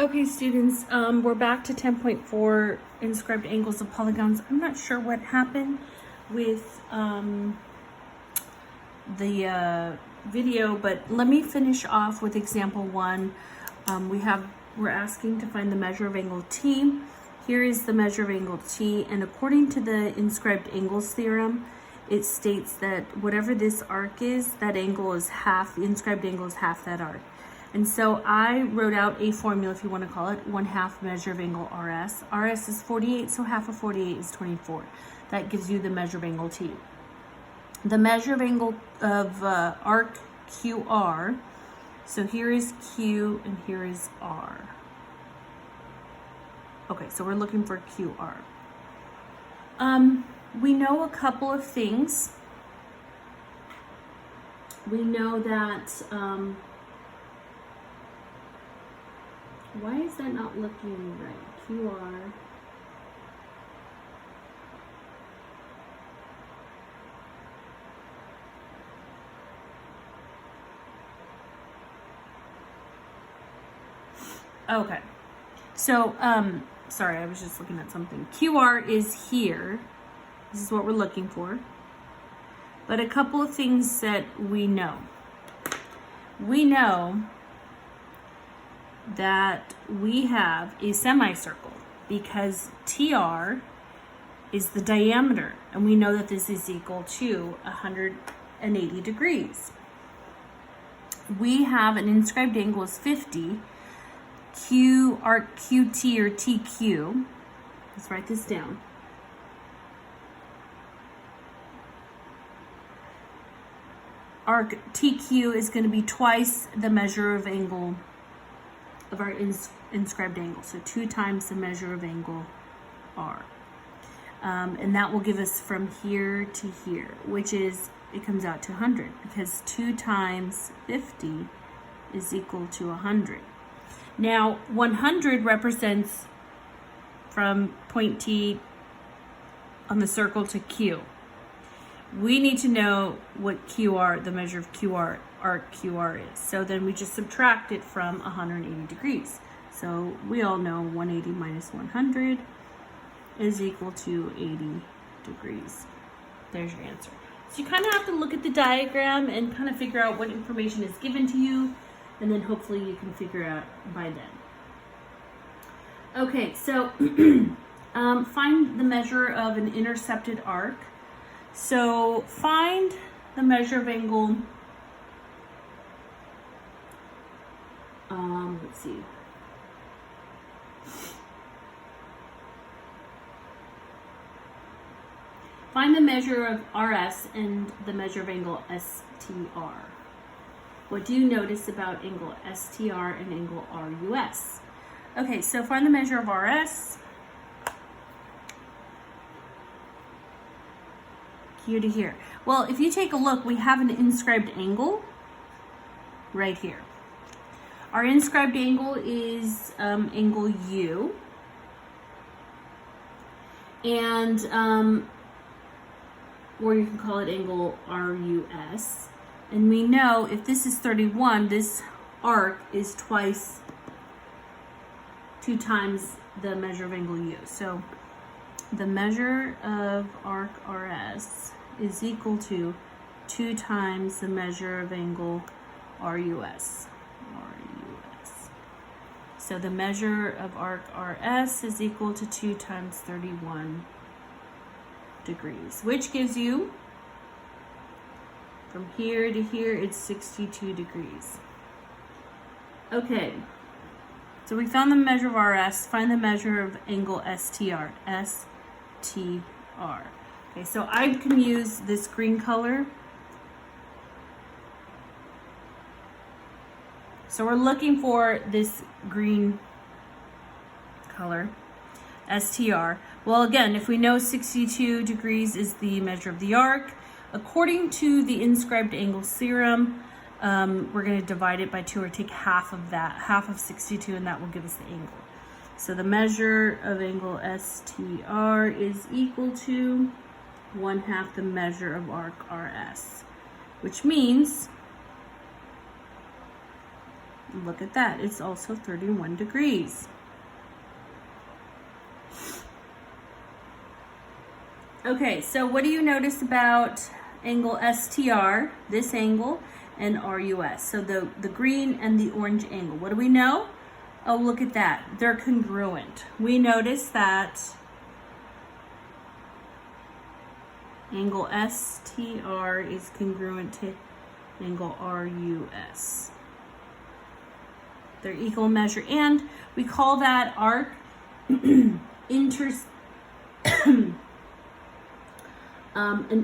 Okay, students, we're back to 10.4 inscribed angles of polygons. I'm not sure what happened with the video, but let me finish off with example 1. We're asking to find the measure of angle T. Here is the measure of angle T, and according to the inscribed angles theorem, it states that whatever this arc is, that angle is half, the inscribed angle is half that arc. And so I wrote out a formula, if you want to call it, 1/2 measure of angle RS. RS is 48, so half of 48 is 24. That gives you the measure of angle T. The measure of angle of arc QR, so here is Q and here is R. Okay, so we're looking for QR. We know a couple of things. We know that, why is that not looking right? QR. Okay. So, sorry, I was just looking at something. QR is here. This is what we're looking for. But a couple of things that we know. We know that we have a semicircle because TR is the diameter, and we know that this is equal to 180 degrees. We have an inscribed angle is 50. Q arc QT or TQ. Let's write this down. Arc TQ is going to be twice the measure of angle of our inscribed angle. So 2 times the measure of angle R. And that will give us from here to here, which is, it comes out to 100 because 2 times 50 is equal to 100. Now, 100 represents from point T on the circle to Q. We need to know what QR, the measure of QR, arc QR is. So then we just subtract it from 180 degrees. So we all know 180 minus 100 is equal to 80 degrees. There's your answer. So you kind of have to look at the diagram and kind of figure out what information is given to you, and then hopefully you can figure out by then. Okay, so find the measure of an intercepted arc. So find the measure of angle, let's see. Find the measure of RS and the measure of angle STR. What do you notice about angle STR and angle RUS? Okay, so find the measure of RS. Here to here. Well, if you take a look, we have an inscribed angle right here. Our inscribed angle is angle U. And, or you can call it angle RUS. And we know if this is 31, this arc is 2 times the measure of angle U. So the measure of arc RS is equal to 2 times the measure of angle RUS. So the measure of arc RS is equal to 2 times 31 degrees, which gives you, from here to here, it's 62 degrees. Okay, so we found the measure of RS. Find the measure of angle STR. STR. Okay, so I can use this green color. So we're looking for this green color, STR. Well, again, if we know 62 degrees is the measure of the arc, according to the inscribed angle theorem, we're going to divide it by 2 or take half of that, half of 62, and that will give us the angle. So the measure of angle STR is equal to 1/2 the measure of arc RS, which means Look at that. It's also 31 degrees. Okay, so what do you notice about angle STR, this angle, and RUS? So the green and the orange angle. What do we know? Oh, look at that. They're congruent. We notice that angle STR is congruent to angle RUS. They're equal measure, and we call that arc an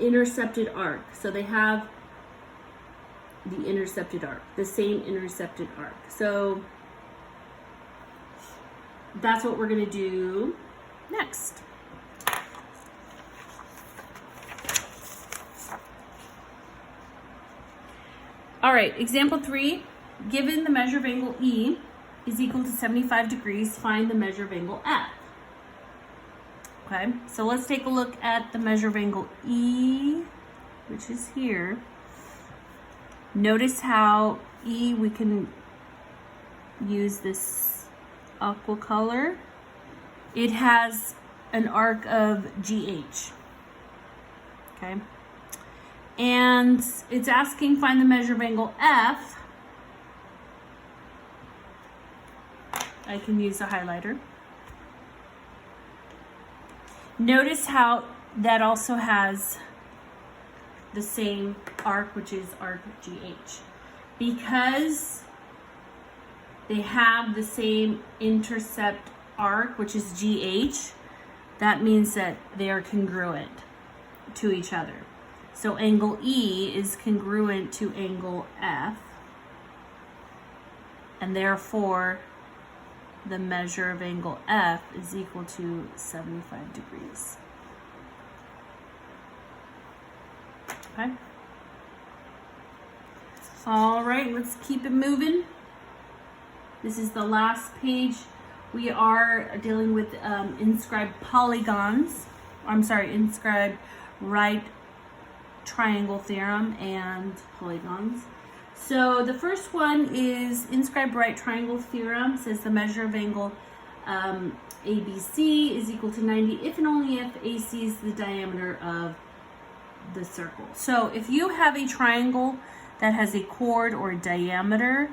intercepted arc. So they have the intercepted arc, the same intercepted arc. So that's what we're going to do next. All right, example 3. Given the measure of angle E is equal to 75 degrees, find the measure of angle F. Okay, so let's take a look at the measure of angle E, which is here. Notice how E, we can use this aqua color. It has an arc of GH. Okay, and it's asking find the measure of angle F. I can use a highlighter. Notice how that also has the same arc, which is arc GH. Because they have the same intercept arc, which is GH, that means that they are congruent to each other. So angle E is congruent to angle F, and therefore the measure of angle F is equal to 75 degrees. Okay. All right, let's keep it moving. This is the last page. We are dealing with inscribed polygons. Inscribed right triangle theorem and polygons. So the first one is inscribed right triangle theorem. Says the measure of angle ABC is equal to 90 if and only if AC is the diameter of the circle. So if you have a triangle that has a chord or a diameter,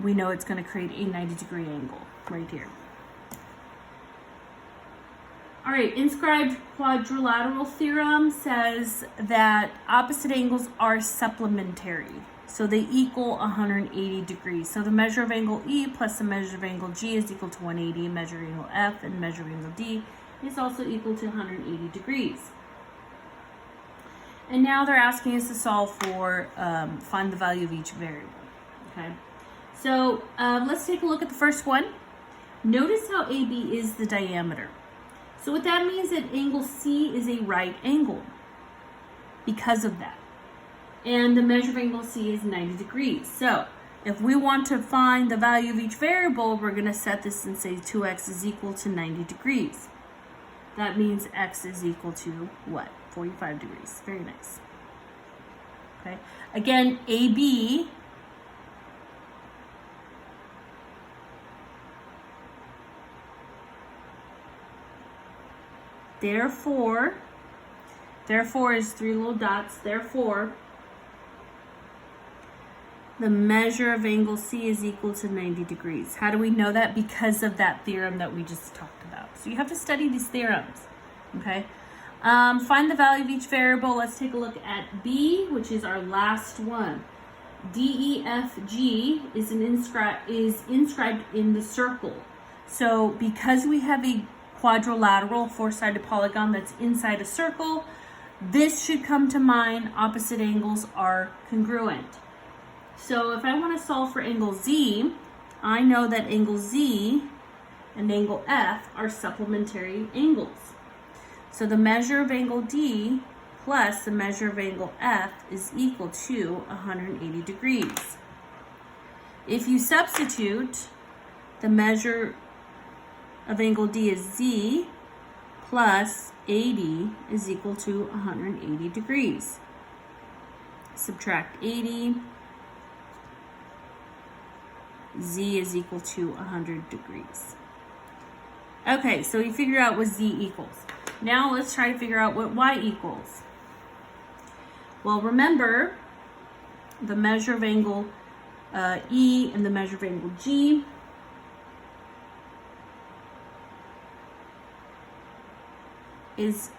we know it's going to create a 90-degree angle right here. All right, inscribed quadrilateral theorem says that opposite angles are supplementary. So they equal 180 degrees. So the measure of angle E plus the measure of angle G is equal to 180. Measure of angle F and measure of angle D is also equal to 180 degrees. And now they're asking us to solve for, find the value of each variable. Okay, so let's take a look at the first one. Notice how AB is the diameter. So what that means is that angle C is a right angle because of that. And the measure of angle C is 90 degrees. So if we want to find the value of each variable, we're going to set this and say 2x is equal to 90 degrees. That means x is equal to what? 45 degrees. Very nice. Okay. Again, AB therefore is 3 little dots. Therefore, the measure of angle C is equal to 90 degrees. How do we know that? Because of that theorem that we just talked about. So you have to study these theorems, okay? Find the value of each variable. Let's take a look at B, which is our last one. DEFG is inscribed in the circle. So because we have a quadrilateral four-sided polygon that's inside a circle, this should come to mind. Opposite angles are congruent. So if I want to solve for angle Z, I know that angle Z and angle F are supplementary angles. So the measure of angle D plus the measure of angle F is equal to 180 degrees. If you substitute, the measure of angle D is Z plus AD is equal to 180 degrees. Subtract 80. Z is equal to 100 degrees. Okay, so we figured out what Z equals. Now let's try to figure out what Y equals. Well, remember the measure of angle E and the measure of angle G.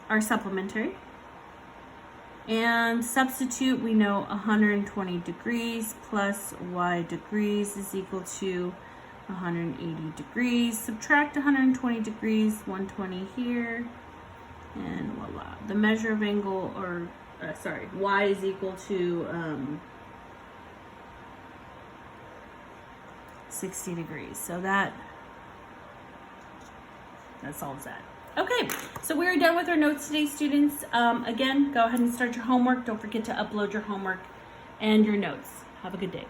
Are supplementary. And substitute, we know 120 degrees plus Y degrees is equal to 180 degrees. Subtract 120 degrees, 120 here, and voila. The measure of angle, Y is equal to 60 degrees. So that solves that. Okay, so we're done with our notes today, students. Again, go ahead and start your homework. Don't forget to upload your homework and your notes. Have a good day.